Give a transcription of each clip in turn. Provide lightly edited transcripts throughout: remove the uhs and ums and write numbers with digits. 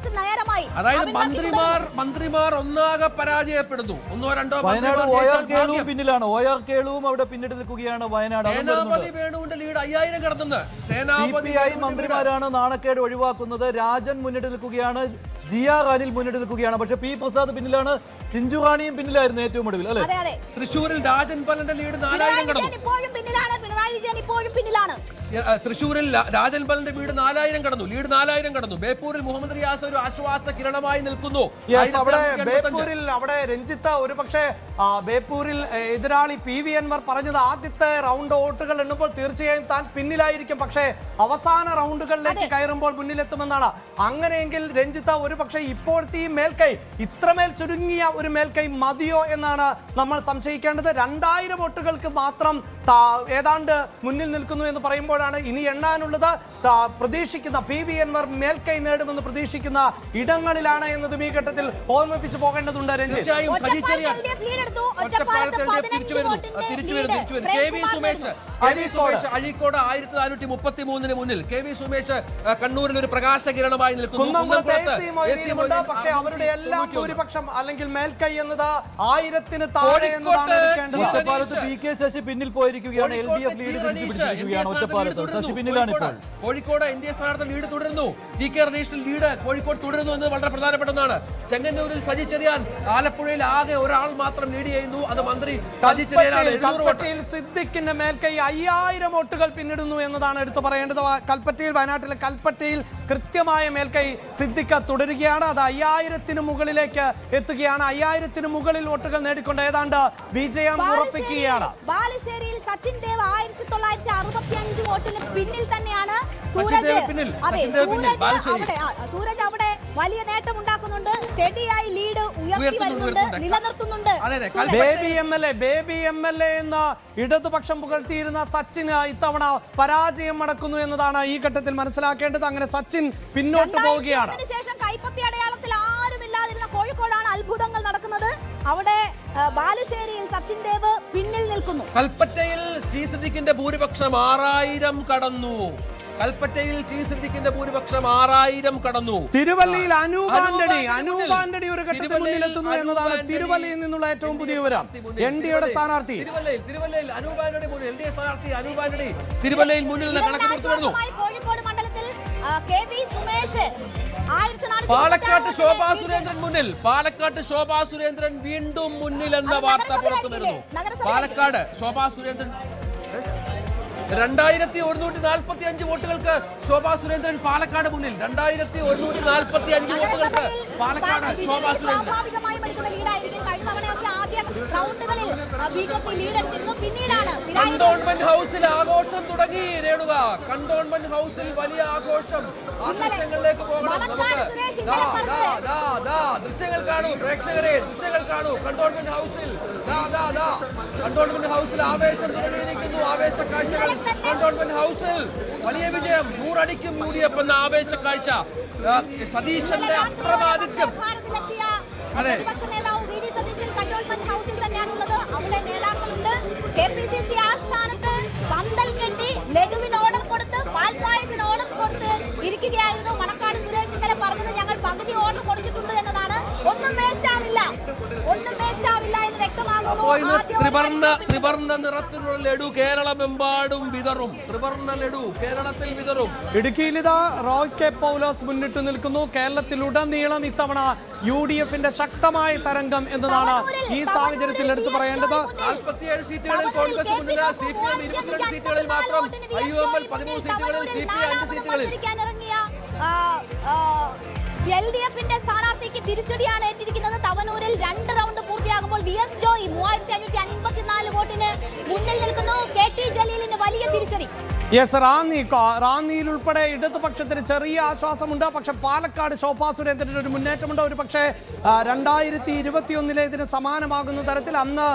കുറച്ച് നേരമായി. അതായത് മന്ത്രിമാർ ഒന്നാകെ പരാജയപ്പെടുന്നു. ഒന്നോ രണ്ടോ പിന്നിലാണ്. OR കേളുവും അവിടെ പിന്നിട്ട് നിൽക്കുകയാണ് വയനാട്. സേനാപതി വേണുവിന്റെ ലീഡ് 5000 കടന്നുണ്ട്. മന്ത്രിമാരാണ് നാണക്കേട് ഒഴിവാക്കുന്നത്. രാജൻ മുന്നിട്ട് നിൽക്കുകയാണ്, GR അനിൽ മുന്നിട്ട് നിൽക്കുകയാണ്. പക്ഷെ P പ്രസാദ് പിന്നിലാണ്, ചിഞ്ചു റാണിയും പിന്നിലായിരുന്നു ഏറ്റവും ഒടുവിൽ അല്ലെ. തൃശ്ശൂരിൽ രാജൻ പലന്റെ ലീഡ് 4000 കടന്നു. തൃശ്ശൂരിൽ രാജൻ പലന്റെ ലീഡ് 4000 കടന്നു. ലീഡ് കടന്നു. ബേപ്പൂരിൽ മുഹമ്മദ് റിയാസ് ഒരു ആശ്വാസ കിരണമായി നിൽക്കുന്നു. അവിടെ രഞ്ജിത്ത് ഒരു പക്ഷേ ബേപ്പൂരിൽ എതിരാളി PV അൻവർ പറഞ്ഞത് ആദ്യത്തെ റൗണ്ട് വോട്ടുകൾ എണ്ണുമ്പോൾ തീർച്ചയായും താൻ പിന്നിലായിരിക്കും, പക്ഷേ അവസാന റൗണ്ടുകളിലേക്ക് കയറുമ്പോൾ മുന്നിലെത്തുമെന്നാണ്. അങ്ങനെയെങ്കിൽ രഞ്ജിത്ത് ഒരു പക്ഷേ ഇപ്പോഴത്തെ ഈ മേൽക്കൈ ഇത്രമേൽ ചുരുങ്ങിയ ഒരു മേൽക്കൈ മതിയോ എന്നാണ് നമ്മൾ സംശയിക്കേണ്ടത്. 2000 വോട്ടുകൾക്ക് മാത്രം ഏതാണ്ട് മുന്നിൽ നിൽക്കുന്നു എന്ന് പറയുമ്പോഴാണ് ഇനി എണ്ണാനുള്ളത്. പ്രതീക്ഷിക്കുന്ന PV അൻവർ മേൽക്കൈ നേടുമെന്ന് പ്രതീക്ഷിക്കുന്ന ഇടങ്ങളിലാണ് എന്നതും ഈ ഘട്ടത്തിൽ ഓർമ്മിപ്പിച്ചു പോകേണ്ടതുണ്ട്. രഞ്ജിത്ത് അഴീക്കോട് 1433 മുന്നിൽ, KV സുമേഷ് കണ്ണൂരിൽ ഒരു പ്രകാശകിരണമായി നിൽക്കുന്നു. പക്ഷേ അവരുടെ എല്ലാം ഭൂരിപക്ഷം അല്ലെങ്കിൽ മേൽക്കൈ എന്നത് 1000-ന് താഴെ എന്നതാണ് എടുക്കേണ്ടത്. PK ശശി പിന്നിൽ പോയിരിക്കുകയാണ്. LDF ലീഡ് പിടിച്ചിരിക്കുകയാണ് ഒറ്റപ്പാലത്ത്. ശശി പിന്നിലാണ് ഇപ്പോൾ. കോഴിക്കോട് NDA സ്ഥാനാർത്ഥി ലീഡ് തുടരുന്നു. TK റണീഷിന്റെ ലീഡ് കോഴിക്കോട് തുടരുന്നു എന്നത് വളരെ പ്രധാനപ്പെട്ടതാണ്. ചെങ്ങന്നൂരിൽ സജി ചെറിയാൻ, ആലപ്പുഴയിൽ ആകെ ഒരാൾ മാത്രം ലീഡ് ചെയ്യുന്നു, അത് മന്ത്രി സജി ചെറിയാനാണ്. സിദ്ദിഖിന്റെ മേൽക്കൈ 5000 വോട്ടുകൾ പിന്നിടുന്നു എന്നതാണ് എടുത്തു പറയേണ്ടത്. കൽപ്പറ്റയിൽ, വയനാട്ടിലെ കൽപ്പറ്റയിൽ കൃത്യമായ മേൽക്കൈ സിദ്ദിഖ് തുടരുകയാണ്. അത് 5000-ന് മുകളിലേക്ക് എത്തുകയാണ്. 5000-ന് മുകളിൽ വോട്ടുകൾ നേടിക്കൊണ്ട് ഏതാണ്ട് വിജയം ഉറപ്പിക്കുകയാണ്. ബാലുശ്ശേരിയിൽ സച്ചിൻ ദേവ് 1965 വോട്ടിന് പിന്നിൽ തന്നെയാണ്. സൂരജ് അവിടെ വലിയ നേട്ടം ഉണ്ടാക്കുന്നുണ്ട്. സ്റ്റഡിയായി ലീഡ് ഉയർത്തി വരുന്നുണ്ട്, നിലനിർത്തുന്നുണ്ട്. ബേബി MLA എന്ന ഇടതുപക്ഷം പുകഴ്ത്തിയിരുന്ന സച്ചിന് ഇത്തവണ പരാജയം നടക്കുന്നു എന്നതാണ് ഈ ഘട്ടത്തിൽ മനസ്സിലാക്കേണ്ടത്. അങ്ങനെ സച്ചിൻ പിന്നോട്ട് പോവുകയാണ്. ശേഷം കൈപ്പത്തി അടയാളത്തിൽ ആരുമില്ലാതിരുന്ന കോഴിക്കോടാണ് അത്ഭുതങ്ങൾ നടക്കുന്നത്. അവിടെ ബാലുശ്ശേരിയിൽ സച്ചിൻ ദേവ് പിന്നിൽ നിൽക്കുന്നു. കൽപ്പറ്റയിൽ ടി സിദ്ദിഖിന്റെ ഭൂരിപക്ഷം 6000 കടന്നു. കൽപ്പറ്റയിൽ ടി സിദ്ദിഖിന്റെ ഭൂരിപക്ഷം 6000 കടന്നു. തിരുവല്ലയിൽ അനൂപ് ആന്റണി ഒരു ഘട്ടത്തിൽ മുന്നിലെത്തുന്നു എന്നതാണ് തിരുവല്ലയിൽ നിന്നുള്ള ഏറ്റവും പുതിയ വിവരം. NDAയുടെ സ്ഥാനാർത്ഥി തിരുവല്ലയിൽ അനൂപ് ആന്റണി LDA സ്ഥാനാർത്ഥി അനൂപ് ആന്റണി തിരുവല്ലയിൽ മുന്നിൽ കണക്ക് പുറത്തു വരുന്നു. കോഴിക്കോട് മണ്ഡലത്തിൽ KV സുമേഷ് പാലക്കാട്ട് ശോഭാ സുരേന്ദ്രൻ വീണ്ടും മുന്നിൽ എന്ന വാർത്ത പുറത്തു വരുന്നു. പാലക്കാട് ശോഭാ സുരേന്ദ്രൻ 2145 വോട്ടുകൾക്ക് ശോഭാ സുരേന്ദ്രൻ പാലക്കാട് മുന്നിൽ. 2145 വോട്ടുകൾക്ക് പാലക്കാട് ശോഭാ സുരേന്ദ്രൻ. കണ്ടോൺമെന്റ് ഹൗസിൽ ആഘോഷം തുടങ്ങി. രേണുക, കണ്ടോൺമെന്റ് ഹൗസിൽ വലിയ ആഘോഷം. ആഘോഷങ്ങളിലേക്ക് പോകണം നമുക്ക്. ദൃശ്യങ്ങൾ കാണൂ പ്രേക്ഷകരെ, ദൃശ്യങ്ങൾ കാണൂ. കണ്ടോൺമെന്റ് ഹൗസിൽ ആവേശം തുടങ്ങിയിരിക്കുന്നു. ആവേശ കാഴ്ചകൾ കണ്ടോൺമെന്റ് ഹൗസിൽ. വലിയ വിജയം, 100 അടിക്കും UDF എന്ന ആവേശ കാഴ്ച. സതീശന്റെ അപ്രമാദിത്യം. അതെ, കണ്ടോൺമെന്റ് ഹൗസിൽ തന്നെയാണുള്ളത്. അവിടെ നേതാക്കളുണ്ട്. KPCC ആസ്ഥാനത്ത് പന്തൽ കെട്ടി ലഡുവിന് ഓർഡർ കൊടുത്ത്, പാൽപ്പായസിന് ഓർഡർ കൊടുത്ത് ഇരിക്കുകയായിരുന്നു. മണക്കാട് സുരേഷ് ഇന്നലെ പറഞ്ഞത് ഞങ്ങൾ പകുതി ഓർഡർ കൊടുത്തിട്ടുണ്ട് എന്നതാണ്. ഒന്നും വേസ്റ്റ് ആവില്ല എന്ന് വ്യക്തമാകുന്നു. ത്രിവർണ്ണ നിറത്തിലുള്ള ലഡു കേരളമെമ്പാടും വിതറും. ത്രിവർണ്ണ ലഡു കേരളത്തിൽ വിതറും. ഇടുക്കിയിലിതാ റോയ് കെ പൗലോസ് മുന്നിട്ട് നിൽക്കുന്നു. കേരളത്തിലുടനീളം ഇത്തവണ UDFന്റെ ശക്തമായ തരംഗം എന്നതാണ് ഈ സാഹചര്യത്തിൽ എടുത്തു പറയേണ്ടത്. 47 സീറ്റുകളിൽ കോൺഗ്രസ് മുന്നിൽ, CPM 22 സീറ്റുകളിൽ മാത്രം, IUML 13 സീറ്റുകളിൽ, CPI 5 സീറ്റുകളിൽ. LDFന്റെ സ്ഥാനാർത്ഥിക്ക് തിരിച്ചടിയാണ് ഏറ്റിരിക്കുന്നത്. തവനൂരിൽ 2 റൗണ്ട് പൂർത്തിയാകുമ്പോൾ VS ജോയ് 3554 വോട്ടിന് മുന്നിൽ നിൽക്കുന്നു. KT ജലീലിന് വലിയ തിരിച്ചടി. റാന്നിയിൽ ഉൾപ്പെടെ ഇടതുപക്ഷത്തിന് ചെറിയ ആശ്വാസമുണ്ട്. പക്ഷെ പാലക്കാട് ശോഭാ സുരേന്ദ്രന് ഒരു മുന്നേറ്റമുണ്ട്. ഒരു പക്ഷേ 2021 ഇതിന് സമാനമാകുന്ന തരത്തിൽ അന്ന്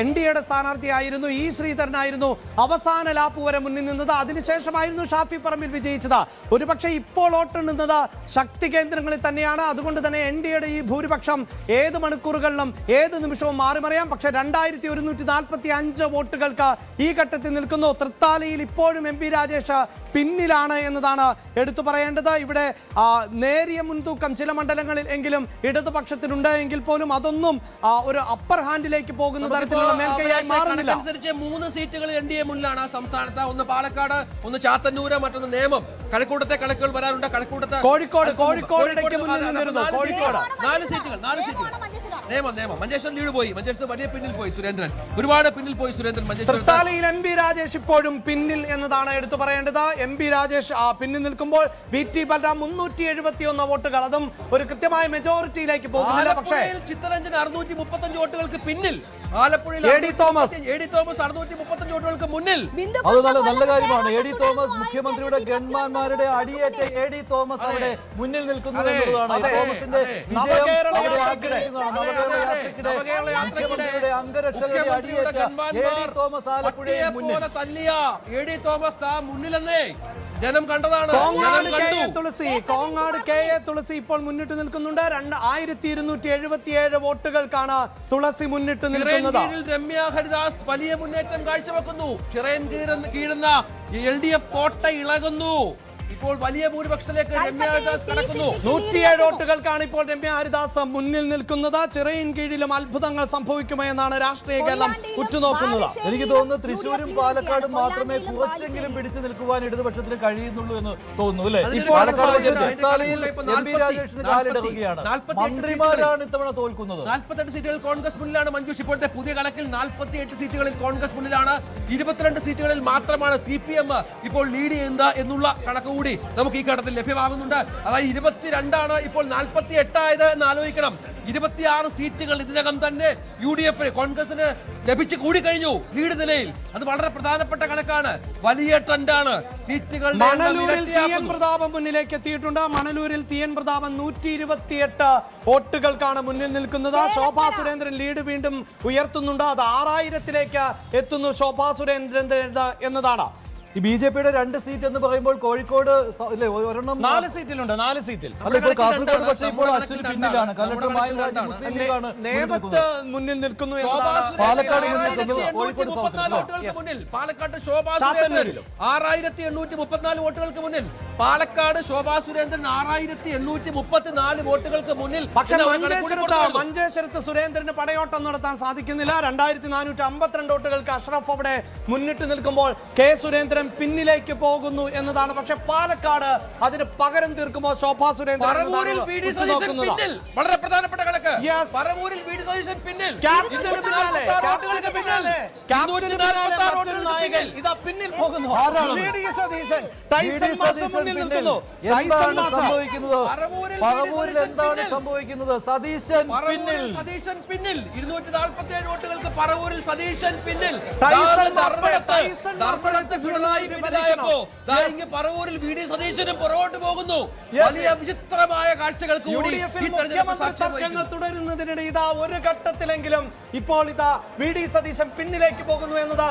NDAയുടെ സ്ഥാനാർത്ഥിയായിരുന്നു E ശ്രീധരനായിരുന്നു അവസാന ലാപ്പ് വരെ മുന്നിൽ നിന്നത്. അതിനുശേഷമായിരുന്നു ഷാഫി പറമ്പിൽ വിജയിച്ചത്. ഒരു പക്ഷേ ഇപ്പോൾ വോട്ടെണ്ണുന്നത് ശക്തി കേന്ദ്രങ്ങളിൽ തന്നെയാണ്. അതുകൊണ്ട് തന്നെ NDAയുടെ ഈ ഭൂരിപക്ഷം ഏത് മണിക്കൂറുകളിലും ഏത് നിമിഷവും മാറിമറിയാം. പക്ഷേ 2145 വോട്ടുകൾക്ക് ഈ ഘട്ടത്തിൽ നിൽക്കുന്നു. തൃത്താലയിൽ ഇപ്പോൾ ഇപ്പോഴും MP രാജേഷ് പിന്നിലാണ് എന്നതാണ് എടുത്തു പറയേണ്ടത്. ഇവിടെ നേരിയ മുൻതൂക്കം ചില മണ്ഡലങ്ങളിൽ എങ്കിലും ഇടതുപക്ഷത്തിനുണ്ട് എങ്കിൽ പോലും അതൊന്നും ഒരു അപ്പർ ഹാൻഡിലേക്ക് പോകുന്ന തരത്തിലുള്ള മേൽക്കൈയായി മാറുന്നില്ല. 3 സീറ്റുകൾ NDA മുന്നിലാണ് സംസ്ഥാനത്ത്. ഒന്ന് പാലക്കാട്, ഒന്ന് ചാത്തന്നൂര്, മറ്റൊന്ന് നേമം. കഴക്കൂട്ടത്തെ കണക്കുകൾ വരാനുണ്ട്. കഴക്കൂട്ടത്തെ കോഴിക്കോട് 4 സീറ്റുകൾ. നേമം മഞ്ചേശ്വരം ലീഡ് പോയി. മഞ്ചേശ്വരത്ത് വലിയ പിന്നിൽ പോയി സുരേന്ദ്രൻ, ഒരുപാട് പിന്നിൽ പോയി സുരേന്ദ്രൻ. തൃത്താലയിൽ MP രാജേഷ് ഇപ്പോഴും പിന്നിൽ എന്നതാണ് എടുത്തു പറയേണ്ടത്. MP രാജേഷ് പിന്നിൽ നിൽക്കുമ്പോൾ VT ബൽറാം 371 വോട്ടുകൾ, അതും ഒരു കൃത്യമായ മെജോറിറ്റിയിലേക്ക് പോകുന്നില്ല. പക്ഷേ ചിത്തരഞ്ജൻ 635 വോട്ടുകൾക്ക് പിന്നിൽ. ആലപ്പുഴയിൽ AD തോമസ് 635 വോട്ടുകൾക്ക് മുന്നിൽ. അത് നല്ല കാര്യമാണ്. AD തോമസ് മുഖ്യമന്ത്രിയുടെ ഗൺമാന്മാരുടെ അടിയേറ്റ AD തോമസ് അവിടെ മുന്നിൽ നിൽക്കുന്നു എന്നുള്ളതാണ്. തോമസിന്റെ വിജയം അവിടെ ആഗ്രഹിക്കുന്നതാണ്. നവകേരള യാത്രയ്ക്കിടെ അംഗരക്ഷകരുടെ അടിയേറ്റ AD തോമസ് ആലപ്പുഴയിൽ മുന്നിൽ തല്ലിയ AD തോമസ് മുന്നിലെന്നേ ജനം കണ്ടതാണ്. കോങ്ങാട് KA തുളസി ഇപ്പോൾ മുന്നിട്ട് നിൽക്കുന്നുണ്ട്. 1277 വോട്ടുകൾക്കാണ് തുളസി മുന്നിട്ട് നിൽക്കുന്നത്. രമ്യ ഹരിദാസ് വലിയ മുന്നേറ്റം കാഴ്ചവെക്കുന്നു. ചിറയൻ കീഴുന്ന LDF കോട്ട ഇളകുന്നു. ഇപ്പോൾ വലിയ ഭൂരിപക്ഷത്തിലേക്ക് രമ്യ ഹരിദാസ് കടക്കുന്നു. 107 വോട്ടുകൾക്കാണ് ഇപ്പോൾ രമ്യ ഹരിദാസ് മുന്നിൽ നിൽക്കുന്നത്. ചിറയിൻ കീഴിലും അത്ഭുതങ്ങൾ സംഭവിക്കുമോ എന്നാണ് രാഷ്ട്രീയ കേരളം ഉറ്റുനോക്കുന്നത്. എനിക്ക് തോന്നുന്നു തൃശ്ശൂരും പാലക്കാടും മാത്രമേ കുറച്ചെങ്കിലും പിടിച്ചു നിൽക്കുവാൻ ഇടതുപക്ഷത്തിന് കഴിയുന്നുള്ളൂ എന്ന് തോന്നുന്നു അല്ലേ? MP രാജേഷിന് കാലിടറുകയാണ്. മന്ത്രിമാരാണ് ഇത്തവണ തോൽക്കുന്നത്. 48 സീറ്റുകളിൽ കോൺഗ്രസ് മുന്നിലാണ് മഞ്ജുഷ്. ഇപ്പോഴത്തെ പുതിയ കണക്കിൽ 48 സീറ്റുകളിൽ കോൺഗ്രസ് മുന്നിലാണ്. 22 സീറ്റുകളിൽ മാത്രമാണ് CPM ഇപ്പോൾ ലീഡ് ചെയ്യുന്നത് എന്നുള്ള കണക്ക് കൂടി നമുക്ക് ഈ ഘട്ടത്തിൽ ലഭ്യമാകുന്നുണ്ട്. അതായത് 22 ഇപ്പോൾ 48 ആയത് എന്ന് ആലോചിക്കണം. 26 സീറ്റുകൾ ഇതിനകം തന്നെ UDF കോൺഗ്രസിന് ലഭിച്ചു കൂടിക്കഴിഞ്ഞു ലീഡ് നിലയിൽ. അത് വളരെ പ്രധാനപ്പെട്ട കണക്കാണ്, വലിയ ട്രെൻഡാണ്. സീറ്റുകൾ മണലൂരിൽ TN പ്രതാപൻ മുന്നിലേക്ക് എത്തിയിട്ടുണ്ട്. മണലൂരിൽ TN പ്രതാപൻ 128 വോട്ടുകൾക്കാണ് മുന്നിൽ നിൽക്കുന്നത്. ശോഭാ സുരേന്ദ്രൻ ലീഡ് വീണ്ടും ഉയർത്തുന്നുണ്ട്. അത് 6000-ലേക്ക് എത്തുന്നു ശോഭാ സുരേന്ദ്രൻ എന്നതാണ്. ഈ BJPയുടെ 2 സീറ്റ് എന്ന് പറയുമ്പോൾ കോഴിക്കോട് ഒരെണ്ണം 4 സീറ്റിലുണ്ട്. 4 സീറ്റിൽ കാസർഗോഡ് പക്ഷേ ഇപ്പോൾ അശ്വിനി പിന്നിലാണ്. നേമത്ത് മുന്നിൽ നിൽക്കുന്നു. പാലക്കാട് പാലക്കാട് ശോഭാ സുരേന്ദ്രൻ 6834 വോട്ടുകൾക്ക് മുന്നിൽ. പാലക്കാട് ശോഭാ സുരേന്ദ്രൻ 6834 വോട്ടുകൾക്ക് മുന്നിൽ. പക്ഷേ മഞ്ചേശ്വരത്ത് സുരേന്ദ്രന് പടയോട്ടം നടത്താൻ സാധിക്കുന്നില്ല. 2452 വോട്ടുകൾക്ക് അഷ്റഫ് അവിടെ മുന്നിട്ട് നിൽക്കുമ്പോൾ K സുരേന്ദ്രൻ പിന്നിലേക്ക് പോകുന്നു എന്നതാണ്. പക്ഷെ പാലക്കാട് അതിന് പകരം തീർക്കുമോ ശോഭാ സുരേന്ദ്രൻ? വളരെ പ്രധാനപ്പെട്ട കണക്ക്. ഇതാ പിന്നിൽ പോകുന്നു. എന്താണ് സംഭവിക്കുന്നത്? സതീശൻ പിന്നിൽ 247 വോട്ടുകൾക്ക് പറവൂരിൽ സതീശൻ പിന്നിൽ. പറവൂരിൽ VD സതീശനും പുറകോട്ട് പോകുന്നു. വലിയ വിചിത്രമായ കാഴ്ചകൾക്ക് കൂടി തർക്കങ്ങൾ തുടരുന്നതിനിടെ ഇതാ ഒരു ഘട്ടത്തിലെങ്കിലും ഇപ്പോൾ ഇതാ VD സതീശൻ പിന്നിലേക്ക് പോകുന്നു എന്നത്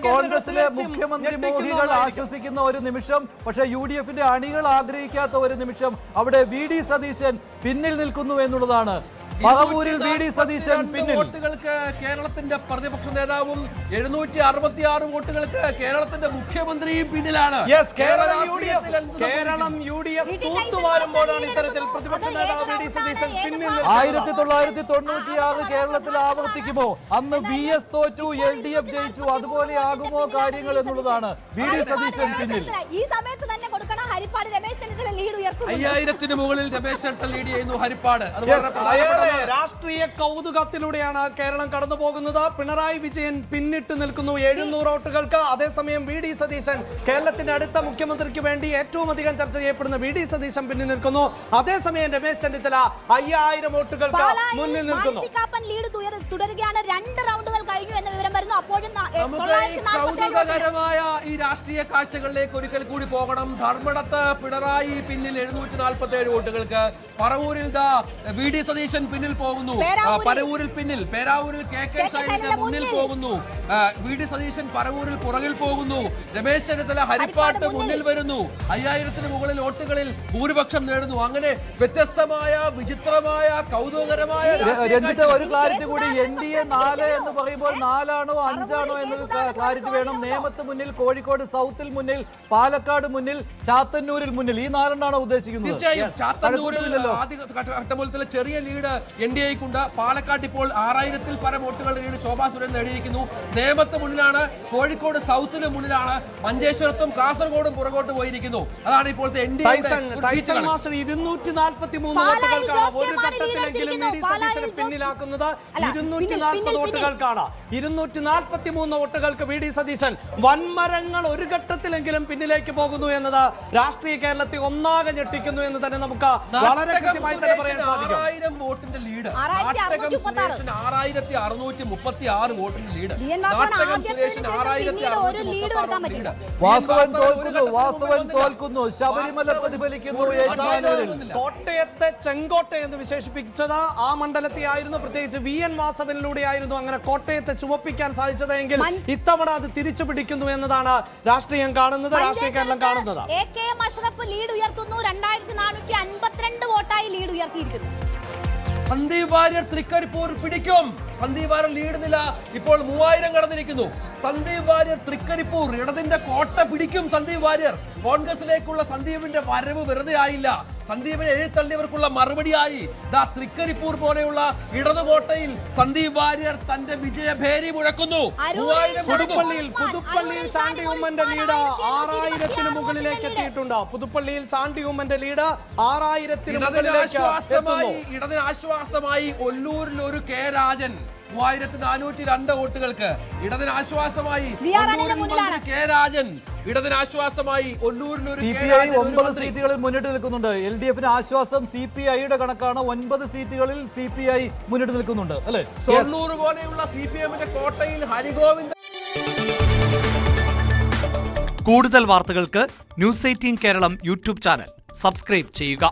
കോൺഗ്രസിലെ മുഖ്യമന്ത്രി മോഹികൾ ആശ്വസിക്കുന്ന ഒരു നിമിഷം. പക്ഷേ UDFന്റെ അണികൾ ആഗ്രഹിക്കാത്ത ഒരു നിമിഷം. അവിടെ VD സതീശൻ പിന്നിൽ നിൽക്കുന്നു എന്നുള്ളതാണ്. പറവൂരിൽ VD സതീശൻ പിന്നിൽ. വോട്ടുകൾക്ക് കേരളത്തിന്റെ പ്രതിപക്ഷ നേതാവും 766 വോട്ടുകൾക്ക് കേരളത്തിന്റെ മുഖ്യമന്ത്രിയും പിന്നിലാണ്. കേരളം UDF തൂത്തുവാരുമ്പോഴാണ് ഇത്തരത്തിൽ പ്രതിപക്ഷ നേതാവ് VD സതീശൻ പിന്നിൽ. 1996 കേരളത്തിൽ ആവർത്തിക്കുമോ? അന്ന് VS തോറ്റു, LDF ജയിച്ചു. അതുപോലെ ആകുമോ കാര്യങ്ങൾ എന്നുള്ളതാണ്. VD സതീശൻ പിന്നിൽ. ഈ സമയത്ത് തന്നെ കൊടുക്കണം ഹരിപ്പാട് രമേശ് ചെന്നിത്തല ലീഡ് ഉയർത്തുന്നു. 5000-ന് മുകളിൽ രമേശ് ചെന്നിത്തല ലീഡ് ചെയ്യുന്നു ഹരിപ്പാട്. രാഷ്ട്രീയ കൗതുകത്തിലൂടെയാണ് കേരളം കടന്നു പോകുന്നത്. പിണറായി വിജയൻ പിന്നിട്ട് നിൽക്കുന്നു 700 വോട്ടുകൾക്ക്. അതേസമയം VD സതീശൻ, കേരളത്തിന്റെ അടുത്ത മുഖ്യമന്ത്രിക്ക് വേണ്ടി ഏറ്റവും അധികം ചർച്ച ചെയ്യപ്പെടുന്ന VD സതീശൻ പിന്നിൽ നിൽക്കുന്നു. അതേസമയം രമേശ് ചെന്നിത്തല 5000 വോട്ടുകൾക്ക് മുന്നിൽ നിൽക്കുന്നു. ലീഡ് തുടരുകയാണ്. 2 റൗണ്ടുകൾ കഴിഞ്ഞു എന്ന വിവരം വരുന്നു. അപ്പോഴും കൗതുകകരമായ ഈ രാഷ്ട്രീയ കാഴ്ചകളിലേക്ക് ഒരിക്കൽ കൂടി പോകണം. ധർമ്മടത്ത് പിണറായി പിന്നിൽ 747 വോട്ടുകൾക്ക്. പറവൂരിൽ VD സതീശൻ പിന്നിൽ പോകുന്നു. പരവൂരിൽ പിന്നിൽ. പേരാവൂരിൽ KK ശൈലജ മുന്നിൽ പോകുന്നു. VD സതീശൻ പറവൂരിൽ പുറകിൽ പോകുന്നു. രമേശ് ചെന്നിത്തല ഹരിപ്പാട്ട് മുന്നിൽ വരുന്നു. 5000-ന് മുകളിൽ വോട്ടുകളിൽ ഭൂരിപക്ഷം നേടുന്നു. അങ്ങനെ വ്യത്യസ്തമായ വിചിത്രമായ കൗതുകകരമായ ഒരു ക്ലാരിറ്റി കൂടി. NDA 4 എന്ന് പറയുമ്പോൾ 4 ആറാണോ അഞ്ചാണോ എന്നൊരു ക്ലാരിറ്റി വേണം. നേമത്ത് മുന്നിൽ, കോഴിക്കോട് സൗത്തിൽ മുന്നിൽ, പാലക്കാട് മുന്നിൽ, ചാത്തന്നൂരിൽ മുന്നിൽ, ഈ 4 ഉദ്ദേശിക്കുന്നത്. തീർച്ചയായും ചാത്തന്നൂരിൽ ആദ്യ ഘട്ടമുതലത്തിലെ ചെറിയ ലീഡ് NDAയ്ക്കുണ്ട്. പാലക്കാട് ഇപ്പോൾ 6000-ൽ പരം വോട്ടുകളുടെ ലീഡ് ശോഭാ സുരേന്ദ്രൻ നേടിയിരിക്കുന്നു. നേമത്ത് മുന്നിലാണ്, കോഴിക്കോട് സൗത്തിലും മുന്നിലാണ്, മഞ്ചേശ്വരത്തും കാസർഗോഡും പുറകോട്ട് പോയിരിക്കുന്നു. അതാണ് ഇപ്പോഴത്തെ NDA 243 വോട്ടുകൾക്കാണ് ഒരു ഘട്ടത്തിലെങ്കിലും വി ഡി സതീശനെ പിന്നിലാക്കുന്നത്. 240 വോട്ടുകൾക്കാണ്. 243 വോട്ടുകൾക്ക് വി ഡി സതീശൻ. വൻമരങ്ങൾ ഒരു ഘട്ടത്തിലെങ്കിലും പിന്നിലേക്ക് പോകുന്നു എന്നത് രാഷ്ട്രീയ കേരളത്തെ ഒന്നാകെ ഞെട്ടിക്കുന്നു എന്ന് തന്നെ നമുക്ക് വളരെ കൃത്യമായി തന്നെ പറയാൻ സാധിക്കും. 6000 വോട്ടിന്റെ ലീഡ്, നാട്ടകം സുരേഷിന് 6636 വോട്ടിന്റെ ലീഡ്, നാട്ടകം സുരേഷിന് 6636 ലീഡ്. വാസ്തവൻ തോൽക്കുന്നു. ശബരിമല പ്രതിഫലിക്കുന്നു. കോട്ടയത്തെ ചെങ്കോട്ട എന്ന് വിശേഷിപ്പിച്ചത് ആ മണ്ഡലത്തെ ആയിരുന്നു, പ്രത്യേകിച്ച് VN വാസവനിലൂടെയായിരുന്നു അങ്ങനെ കോട്ടയത്തെ ചുവപ്പിക്കാൻ സാധിച്ചതെങ്കിൽ ഇത്തവണ അത് തിരിച്ചു പിടിക്കുന്നു എന്നതാണ് രാഷ്ട്രീയം കാണുന്നത്, രാഷ്ട്രീയ കേരളം കാണുന്നത്. AK അഷ്റഫ് ലീഡ് ഉയർത്തുന്നു. 2452 വോട്ടായി ലീഡ് ഉയർത്തിയിരിക്കുന്നു. സന്ദീപ് വാര്യർ തൃക്കരിപ്പൂർ പിടിക്കും. സന്ദീപ് വാര്യർ ലീഡ് നില ഇപ്പോൾ 3000 കടന്നിരിക്കുന്നു. സന്ദീപ് വാര്യർ തൃക്കരിപ്പൂർ ഇടതിന്റെ കോട്ട പിടിക്കും. സന്ദീപ് വാര്യർ കോൺഗ്രസിലേക്കുള്ള സന്ദീപിന്റെ വരവ് വെറുതെ ആയില്ല. സന്ദീപിനെ എഴുത്തള്ളിയവർക്കുള്ള മറുപടിയായി തൃക്കരിപ്പൂർ പോലെയുള്ള ഇടതുകോട്ടയിൽ സന്ദീപ് വാര്യർ തന്റെ വിജയഭേരി മുഴക്കുന്നു. പുതുപ്പള്ളിയിൽ ചാണ്ടി ഉമ്മന്റെ ലീഡ് 6000-ന് മുകളിലേക്ക് എത്തിയിട്ടുണ്ട്. പുതുപ്പള്ളിയിൽ ചാണ്ടി ഉമ്മന്റെ ലീഡ് 6000-ന് മുകളിലേക്ക് എത്തുന്നു. ഇടതിന് ആശ്വാസമായി ഒല്ലൂരിൽ ഒരു K രാജൻ 3402 വോട്ടുകൾക്ക്. ഇടതിന് ആശ്വാസമായി K രാജൻ. ഇടതിന് ആശ്വാസമായി ഒല്ലൂരിൽ ഒരു CPI 9 സീറ്റുകളിൽ മുന്നിട്ട് നിൽക്കുന്നുണ്ട്. LDFന് ആശ്വാസം CPIയുടെ കണക്കാണ്. 9 സീറ്റുകളിൽ CPI മുന്നിട്ട് നിൽക്കുന്നുണ്ട് അല്ലെ? തൊണ്ണൂർ പോലെയുള്ള CPM-ന്റെ കോട്ടയിൽ ഹരിഗോവിന്ദ്. കൂടുതൽ വാർത്തകൾക്ക് News 18 Keralam YouTube channel subscribe ചെയ്യുക.